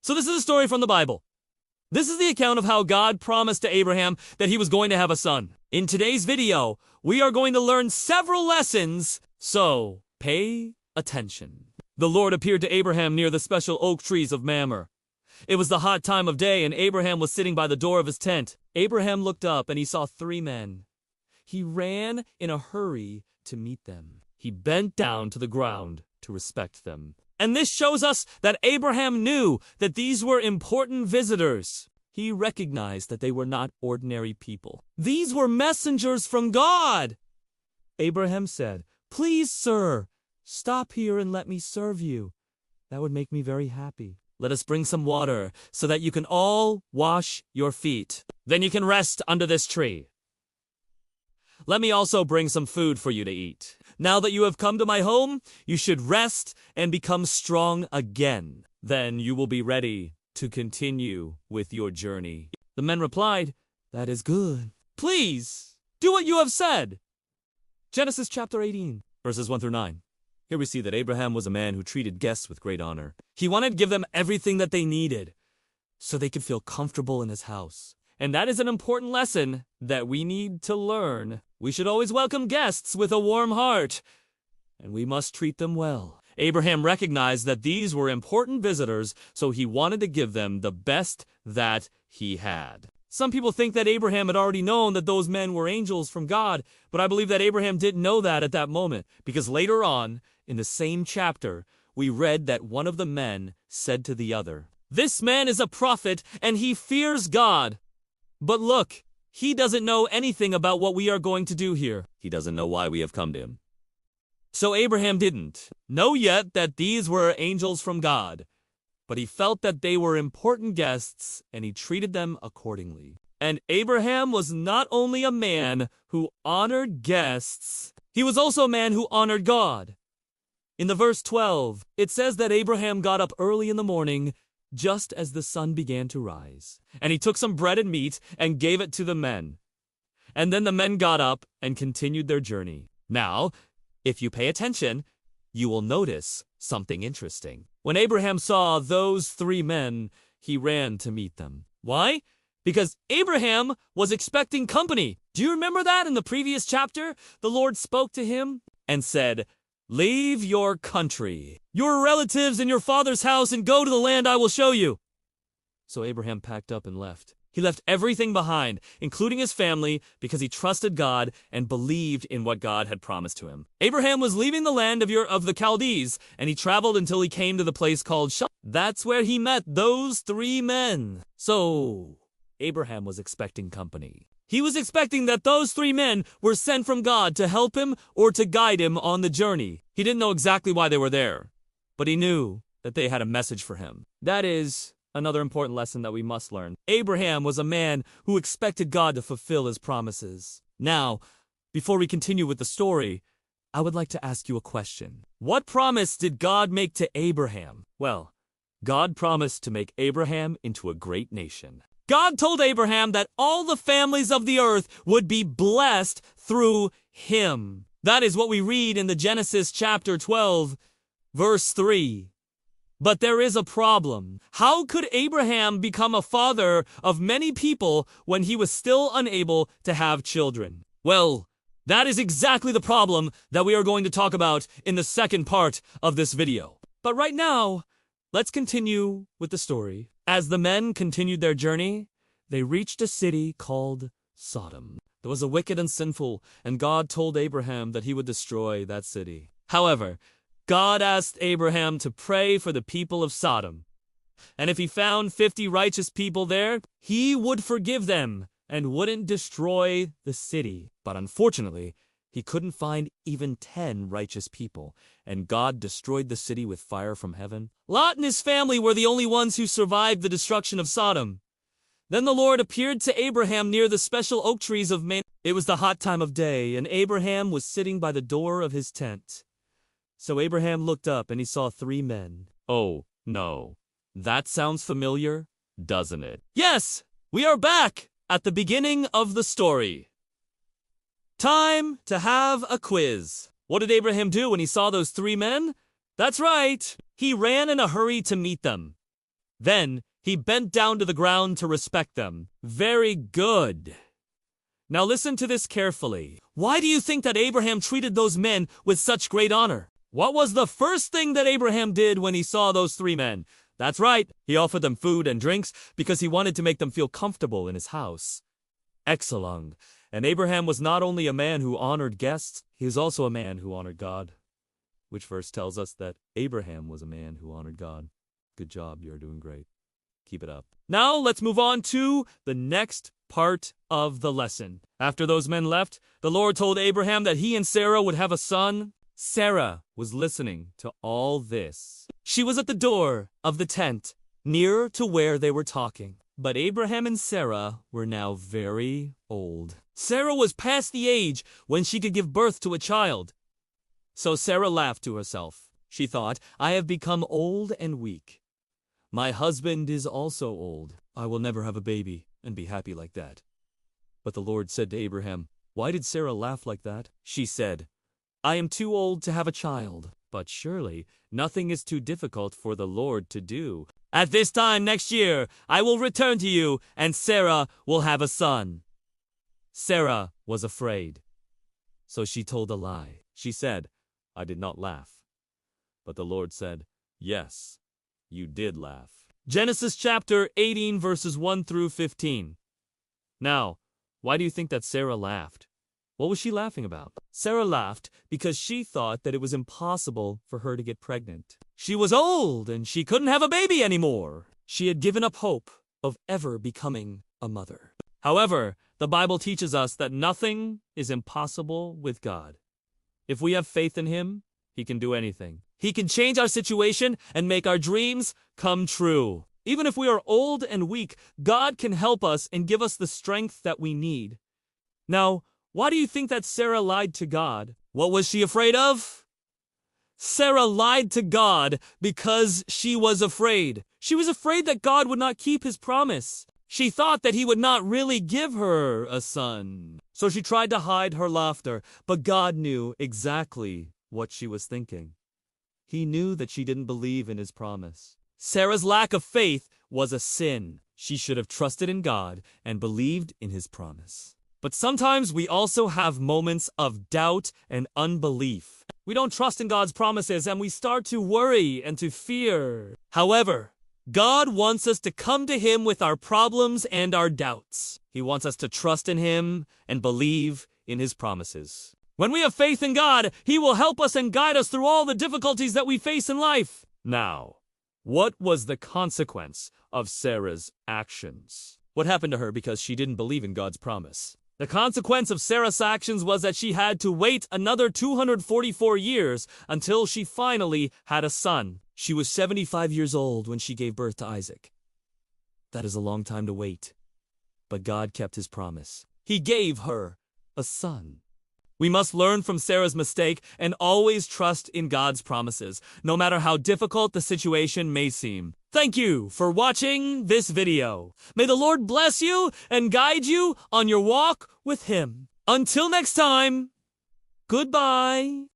So this is a story from the Bible. This is the account of how God promised to Abraham that he was going to have a son. In today's video, we are going to learn several lessons, so pay attention. The Lord appeared to Abraham near the special oak trees of Mamre. It was the hot time of day, and Abraham was sitting by the door of his tent. Abraham looked up, and he saw 3 men. He ran in a hurry to meet them. He bent down to the ground to respect them. And this shows us that Abraham knew that these were important visitors. He recognized that they were not ordinary people. These were messengers from God. Abraham said, "Please, sir, stop here and let me serve you. That would make me very happy. Let us bring some water so that you can all wash your feet. Then you can rest under this tree. Let me also bring some food for you to eat. Now that you have come to my home, you should rest and become strong again. Then you will be ready to continue with your journey." The men replied, "That is good. Please, do what you have said." Genesis chapter 18, verses 1 through 9. Here we see that Abraham was a man who treated guests with great honor. He wanted to give them everything that they needed so they could feel comfortable in his house. And that is an important lesson that we need to learn. We should always welcome guests with a warm heart, and we must treat them well. Abraham recognized that these were important visitors, so he wanted to give them the best that he had. Some people think that Abraham had already known that those men were angels from God, but I believe that Abraham didn't know that at that moment, because later on, in the same chapter, we read that one of the men said to the other, "This man is a prophet, and he fears God. But look, he doesn't know anything about what we are going to do here. He doesn't know why we have come to him." So Abraham didn't know yet that these were angels from God, but he felt that they were important guests, and he treated them accordingly. And Abraham was not only a man who honored guests, he was also a man who honored God. In the verse 12, it says that Abraham got up early in the morning, just as the sun began to rise, and he took some bread and meat and gave it to the men. And then the men got up and continued their journey. Now, if you pay attention, you will notice something interesting. When Abraham saw those 3 men, he ran to meet them. Why? Because Abraham was expecting company. Do you remember that in the previous chapter? The Lord spoke to him and said, "Leave your country, your relatives and your father's house, and go to the land I will show you." So Abraham packed up and left. He left everything behind, including his family, because he trusted God and believed in what God had promised to him. Abraham was leaving the land of the Chaldees, and he traveled until he came to the place called Shur. That's where he met those 3 men. So Abraham was expecting company. He was expecting that those 3 men were sent from God to help him or to guide him on the journey. He didn't know exactly why they were there, but he knew that they had a message for him. That is another important lesson that we must learn. Abraham was a man who expected God to fulfill his promises. Now, before we continue with the story, I would like to ask you a question. What promise did God make to Abraham? Well, God promised to make Abraham into a great nation. God told Abraham that all the families of the earth would be blessed through him. That is what we read in the Genesis chapter 12, verse 3. But there is a problem. How could Abraham become a father of many people when he was still unable to have children? Well, that is exactly the problem that we are going to talk about in the second part of this video. But right now, let's continue with the story. As the men continued their journey, they reached a city called Sodom. It was a wicked and sinful, and God told Abraham that he would destroy that city. However, God asked Abraham to pray for the people of Sodom, and if he found 50 righteous people there, he would forgive them and wouldn't destroy the city. But unfortunately, he couldn't find even 10 righteous people, and God destroyed the city with fire from heaven. Lot and his family were the only ones who survived the destruction of Sodom. Then the Lord appeared to Abraham near the special oak trees of Mamre. It was the hot time of day, and Abraham was sitting by the door of his tent. So Abraham looked up and he saw 3 men. Oh, no. That sounds familiar, doesn't it? Yes, we are back at the beginning of the story. Time to have a quiz. What did Abraham do when he saw those 3 men? That's right. He ran in a hurry to meet them. Then he bent down to the ground to respect them. Very good. Now listen to this carefully. Why do you think that Abraham treated those men with such great honor? What was the first thing that Abraham did when he saw those three men? That's right, he offered them food and drinks because he wanted to make them feel comfortable in his house. Excellent. And Abraham was not only a man who honored guests, he was also a man who honored God. Which verse tells us that Abraham was a man who honored God. Good job, you're doing great. Keep it up. Now let's move on to the next part of the lesson. After those men left, the Lord told Abraham that he and Sarah would have a son. Sarah was listening to all this. She was at the door of the tent, near to where they were talking. But Abraham and Sarah were now very old. Sarah was past the age when she could give birth to a child. So Sarah laughed to herself. She thought, I have become old and weak. My husband is also old. I will never have a baby and be happy like that. But the Lord said to Abraham, why did Sarah laugh like that? She said, I am too old to have a child. But surely nothing is too difficult for the Lord to do. At this time next year, I will return to you, and Sarah will have a son. Sarah was afraid. So she told a lie. She said, I did not laugh. But the Lord said, yes, you did laugh. Genesis chapter 18 verses 1 through 15. Now, why do you think that Sarah laughed? What was she laughing about? Sarah laughed because she thought that it was impossible for her to get pregnant. She was old and she couldn't have a baby anymore. She had given up hope of ever becoming a mother. However, the Bible teaches us that nothing is impossible with God. If we have faith in Him, He can do anything. He can change our situation and make our dreams come true. Even if we are old and weak, God can help us and give us the strength that we need. Now, why do you think that Sarah lied to God? What was she afraid of? Sarah lied to God because she was afraid. She was afraid that God would not keep His promise. She thought that He would not really give her a son. So she tried to hide her laughter, but God knew exactly what she was thinking. He knew that she didn't believe in His promise. Sarah's lack of faith was a sin. She should have trusted in God and believed in His promise. But sometimes we also have moments of doubt and unbelief. We don't trust in God's promises and we start to worry and to fear. However, God wants us to come to Him with our problems and our doubts. He wants us to trust in Him and believe in His promises. When we have faith in God, He will help us and guide us through all the difficulties that we face in life. Now, what was the consequence of Sarah's actions? What happened to her because she didn't believe in God's promise? The consequence of Sarah's actions was that she had to wait another 244 years until she finally had a son. She was 75 years old when she gave birth to Isaac. That is a long time to wait. But God kept His promise. He gave her a son. We must learn from Sarah's mistake and always trust in God's promises, no matter how difficult the situation may seem. Thank you for watching this video. May the Lord bless you and guide you on your walk with Him. Until next time, goodbye.